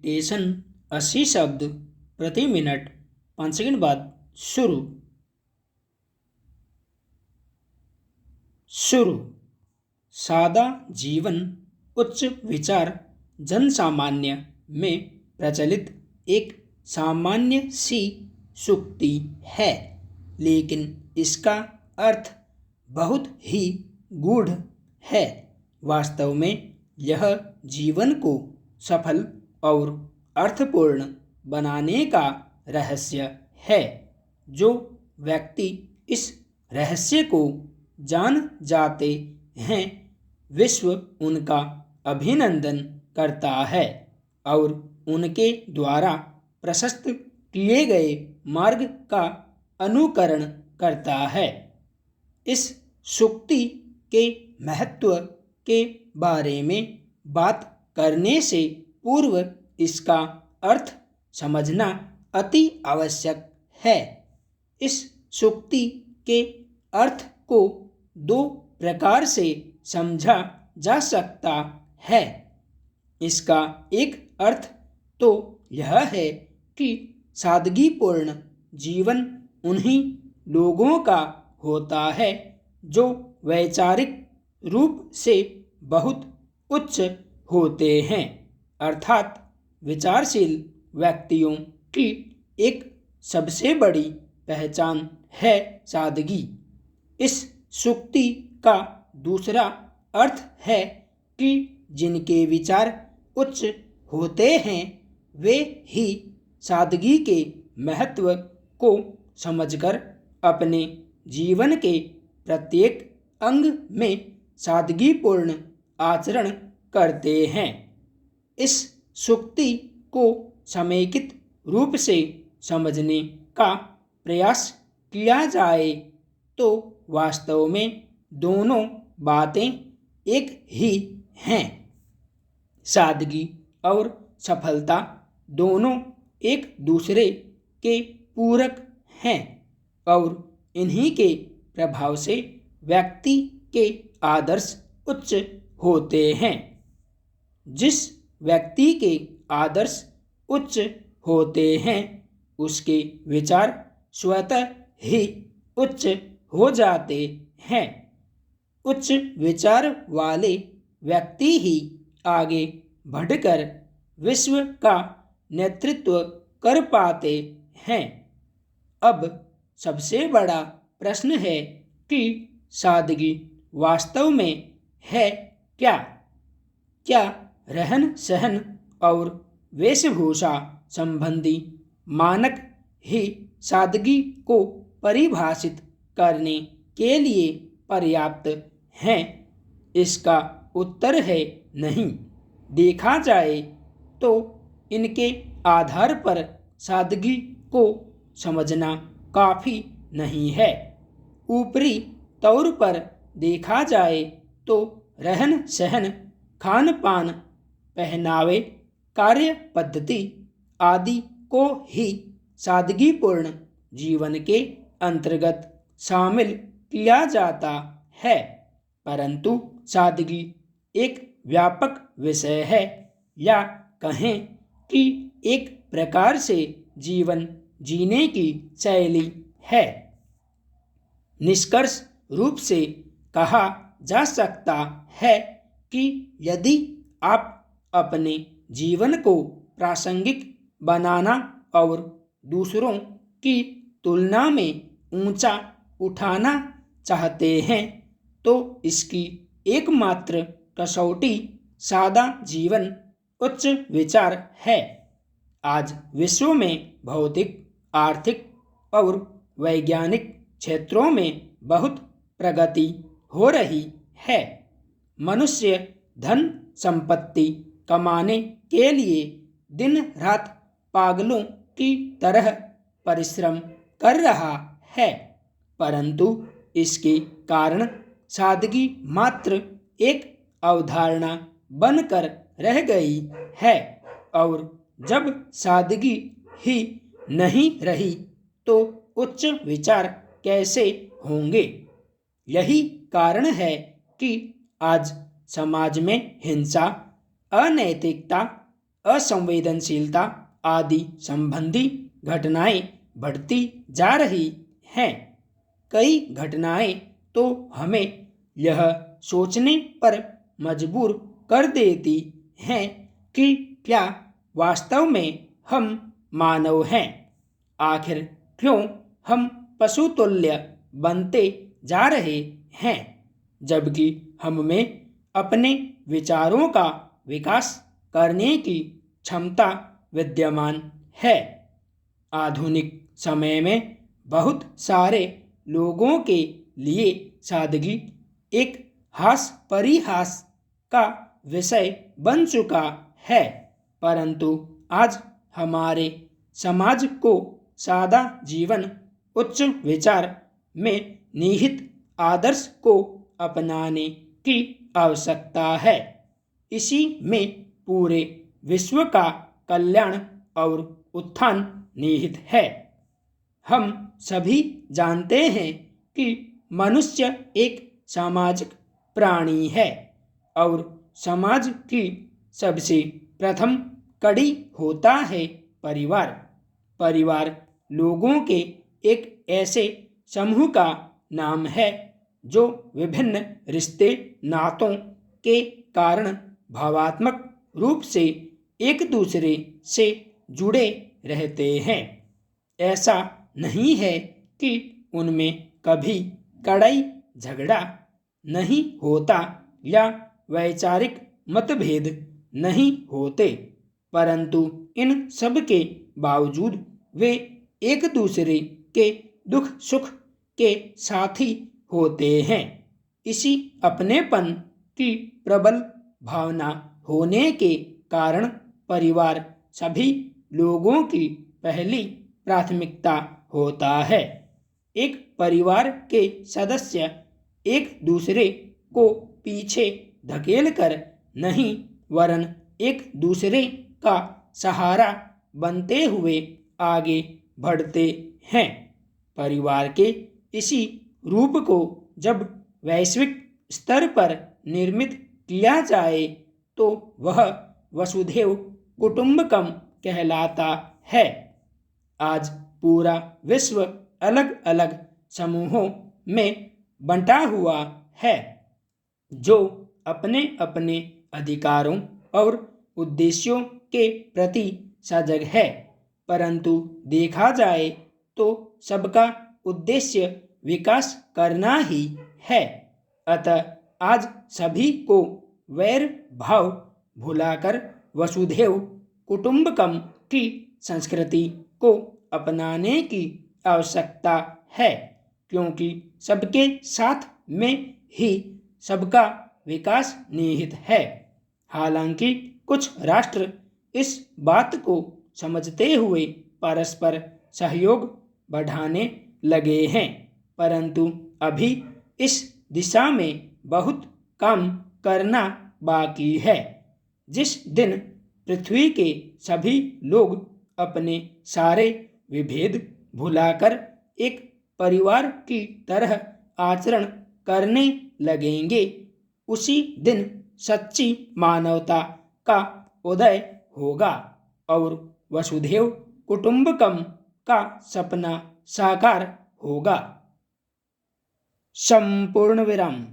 Station 80 शब्द प्रति minute 5 second बाद शुरू। सादा जीवन उच्च विचार जनसामान्य में प्रचलित एक सामान्य सी सूक्ति है, लेकिन इसका अर्थ बहुत ही गूढ़ है। वास्तव में यह जीवन को सफल और अर्थपूर्ण बनाने का रहस्य है। जो व्यक्ति इस रहस्य को जान जाते हैं, विश्व उनका अभिनंदन करता है और उनके द्वारा प्रशस्त किए गए मार्ग का अनुकरण करता है। इस सूक्ति के महत्व के बारे में बात करने से पूर्व इसका अर्थ समझना अति आवश्यक है। इस सूक्ति के अर्थ को दो प्रकार से समझा जा सकता है। इसका एक अर्थ तो यह है कि सादगीपूर्ण जीवन उन्हीं लोगों का होता है जो वैचारिक रूप से बहुत उच्च होते हैं, अर्थात विचारशील व्यक्तियों की एक सबसे बड़ी पहचान है सादगी। इस सूक्ति का दूसरा अर्थ है कि जिनके विचार उच्च होते हैं वे ही सादगी के महत्व को समझकर अपने जीवन के प्रत्येक अंग में सादगीपूर्ण आचरण करते हैं। इस सूक्ति को समेकित रूप से समझने का प्रयास किया जाए तो वास्तव में दोनों बातें एक ही हैं। सादगी और सफलता दोनों एक दूसरे के पूरक हैं और इन्हीं के प्रभाव से व्यक्ति के आदर्श उच्च होते हैं। जिस व्यक्ति के आदर्श उच्च होते हैं उसके विचार स्वतः ही उच्च हो जाते हैं। उच्च विचार वाले व्यक्ति ही आगे बढ़कर विश्व का नेतृत्व कर पाते हैं। अब सबसे बड़ा प्रश्न है कि सादगी वास्तव में है क्या? क्या रहन सहन और वेशभूषा संबंधी मानक ही सादगी को परिभाषित करने के लिए पर्याप्त हैं? इसका उत्तर है नहीं। देखा जाए तो इनके आधार पर सादगी को समझना काफ़ी नहीं है। ऊपरी तौर पर देखा जाए तो रहन सहन, खान पान, पहनावे, कार्य पद्धति आदि को ही सादगीपूर्ण जीवन के अंतर्गत शामिल किया जाता है, परंतु सादगी एक व्यापक विषय है, या कहें कि एक प्रकार से जीवन जीने की शैली है। निष्कर्ष रूप से कहा जा सकता है कि यदि आप अपने जीवन को प्रासंगिक बनाना और दूसरों की तुलना में ऊंचा उठाना चाहते हैं तो इसकी एकमात्र कसौटी सादा जीवन उच्च विचार है। आज विश्व में भौतिक, आर्थिक और वैज्ञानिक क्षेत्रों में बहुत प्रगति हो रही है। मनुष्य धन संपत्ति कमाने के लिए दिन रात पागलों की तरह परिश्रम कर रहा है, परंतु इसके कारण सादगी मात्र एक अवधारणा बनकर रह गई है, और जब सादगी ही नहीं रही तो उच्च विचार कैसे होंगे? यही कारण है कि आज समाज में हिंसा, अनैतिकता, असंवेदनशीलता आदि संबंधी घटनाएं बढ़ती जा रही हैं। कई घटनाएं तो हमें यह सोचने पर मजबूर कर देती हैं कि क्या वास्तव में हम मानव हैं? आखिर क्यों हम पशुतुल्य बनते जा रहे हैं, जबकि हम में अपने विचारों का विकास करने की क्षमता विद्यमान है। आधुनिक समय में बहुत सारे लोगों के लिए सादगी एक हास परिहास का विषय बन चुका है, परंतु आज हमारे समाज को सादा जीवन, उच्च विचार में निहित आदर्श को अपनाने की आवश्यकता है। इसी में पूरे विश्व का कल्याण और उत्थान निहित है। हम सभी जानते हैं कि मनुष्य एक सामाजिक प्राणी है और समाज की सबसे प्रथम कड़ी होता है परिवार। परिवार लोगों के एक ऐसे समूह का नाम है जो विभिन्न रिश्ते नातों के कारण भावात्मक रूप से एक दूसरे से जुड़े रहते हैं। ऐसा नहीं है कि उनमें कभी लड़ाई झगड़ा नहीं होता या वैचारिक मतभेद नहीं होते, परंतु इन सब के बावजूद वे एक दूसरे के दुख सुख के साथी होते हैं। इसी अपनेपन की प्रबल भावना होने के कारण परिवार सभी लोगों की पहली प्राथमिकता होता है। एक परिवार के सदस्य एक दूसरे को पीछे धकेलकर नहीं, वरन एक दूसरे का सहारा बनते हुए आगे बढ़ते हैं। परिवार के इसी रूप को जब वैश्विक स्तर पर निर्मित किया जाए तो वह वसुधैव कुटुंबकम कहलाता है। आज पूरा विश्व अलग अलग समूहों में बंटा हुआ है जो अपने अपने अधिकारों और उद्देश्यों के प्रति सजग है, परंतु देखा जाए तो सबका उद्देश्य विकास करना ही है। अतः आज सभी को वैर भाव भुलाकर वसुधैव कुटुंबकम की संस्कृति को अपनाने की आवश्यकता है, क्योंकि सबके साथ में ही सबका विकास निहित है। हालांकि कुछ राष्ट्र इस बात को समझते हुए परस्पर सहयोग बढ़ाने लगे हैं, परंतु अभी इस दिशा में बहुत काम करना बाकी है। जिस दिन पृथ्वी के सभी लोग अपने सारे विभेद भुलाकर एक परिवार की तरह आचरण करने लगेंगे, उसी दिन सच्ची मानवता का उदय होगा और वसुधैव कुटुंबकम का सपना साकार होगा। संपूर्ण विराम।